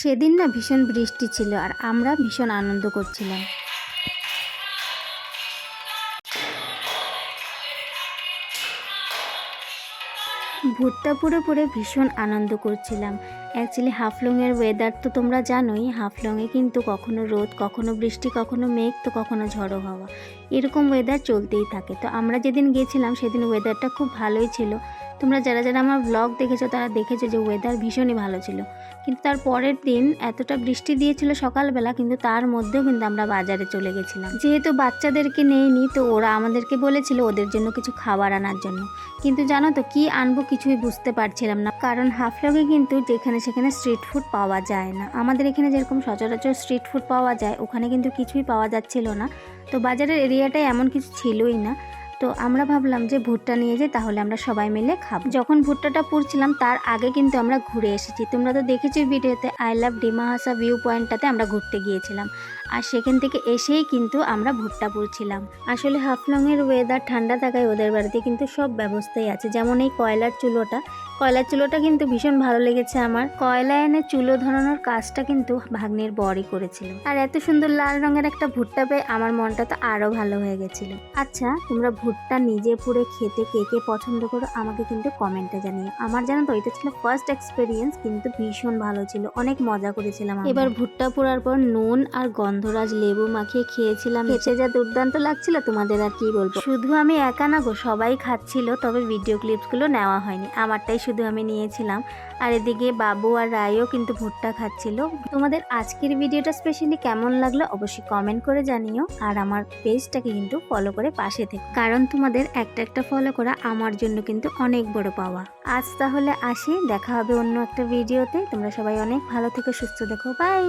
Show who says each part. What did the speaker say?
Speaker 1: সেদিন না ভীষণ বৃষ্টি ছিল আর আমরা ভীষণ আনন্দ করছিলাম। ভুট্টা পুড়ে পুড়ে ভীষণ আনন্দ করছিলাম। অ্যাকচুয়ালি হাফলংয়ের ওয়েদার তো তোমরা জানোই, হাফলংয়ে কিন্তু কখনো রোদ, কখনো বৃষ্টি, কখনো মেঘ, তো কখনো ঝড়ো হাওয়া, এরকম ওয়েদার চলতেই থাকে। তো আমরা যেদিন গিয়েছিলাম সেদিন ওয়েদারটা খুব ভালোই ছিল। তোমরা যারা যারা আমার ব্লগ দেখেছো তারা দেখেছো যে ওয়েদার ভীষণই ভালো ছিল। কিন্তু তার পরের দিন এতটা বৃষ্টি দিয়েছিল সকালবেলা, কিন্তু তার মধ্যেও কিন্তু আমরা বাজারে চলে গেছিলাম। যেহেতু বাচ্চাদেরকে নেইনি, তো ওরা আমাদেরকে বলেছিল ওদের জন্য কিছু খাবার আনার জন্য। কিন্তু জানো তো কি আনবো কিছুই বুঝতে পারছিলাম না, কারণ হাফলংয়ে কিন্তু যেখানে সেখানে স্ট্রিট ফুড পাওয়া যায় না। আমাদের এখানে যেরকম সচরাচর স্ট্রিট ফুড পাওয়া যায়, ওখানে কিন্তু কিছুই পাওয়া যাচ্ছিল না। তো বাজারের এরিয়াটায় এমন কিছু ছিলই না। তো আমরা ভাবলাম যে ভুট্টা নিয়ে যাই, তাহলে আমরা সবাই মিলে খাবো। যখন ভুট্টাটা পুড়ছিলাম তার আগে কিন্তু আমরা ঘুরে এসেছি। তোমরা তো দেখেছো ভিডিওতে, আই লাভ ডিমা হাসা ভিউ পয়েন্টটাতে আমরা ঘুরতে গিয়েছিলাম, আর সেখান থেকে এসেই কিন্তু আমরা ভুট্টা পুড়ছিলাম। আসলে হাফলংয়ের ওয়েদার ঠান্ডা থাকায় ওদের বাড়িতে কিন্তু সব ব্যবস্থাই আছে, যেমন এই কয়লার চুলোটা কিন্তু ভীষণ ভালো লেগেছে আমার। কয়লা এনে চুলো ধরানোর কাজটা কিন্তু ভাগ্নের বরই করেছিল। আর এত সুন্দর লাল রঙের একটা ভুট্টা পেয়ে আমার মনটা তো আরো ভালো হয়ে গেছিল। আচ্ছা, তোমরা ভুট্টা নিজে পুড়ে খেতে কে কে পছন্দ করো আমাকে কিন্তু কমেন্টে জানিও। আমার জানো তো এটা ছিল ফার্স্ট এক্সপিরিয়েন্স, কিন্তু ভীষণ ভালো ছিল, অনেক মজা করেছিলাম। এবার ভুট্টা পোড়ার পর নুন আর গন্ধরাজ লেবু মাখিয়ে খেয়েছিলাম, খেতে যা দুর্দান্ত লাগছিল তোমাদের আর কি বলবো। শুধু আমি একা না গো, সবাই খাচ্ছিল, তবে ভিডিও ক্লিপসগুলো নেওয়া হয়নি, আমারটাই শুধু আমি নিয়েছিলাম। আর এদিকে বাবু আর রায়ও কিন্তু ভুট্টা খাচ্ছিল। তোমাদের আজকের ভিডিওটা স্পেশালি কেমন লাগলো অবশ্যই কমেন্ট করে জানিও, আর আমার পেজটাকে কিন্তু ফলো করে পাশে থেকো, কারণ তোমাদের একটা একটা ফলো করা আমার জন্য কিন্তু অনেক বড় পাওয়া। আজ তাহলে আসি, দেখা হবে অন্য একটা ভিডিওতে। তোমরা সবাই অনেক ভালো থেকো, সুস্থ দেখো, বাই।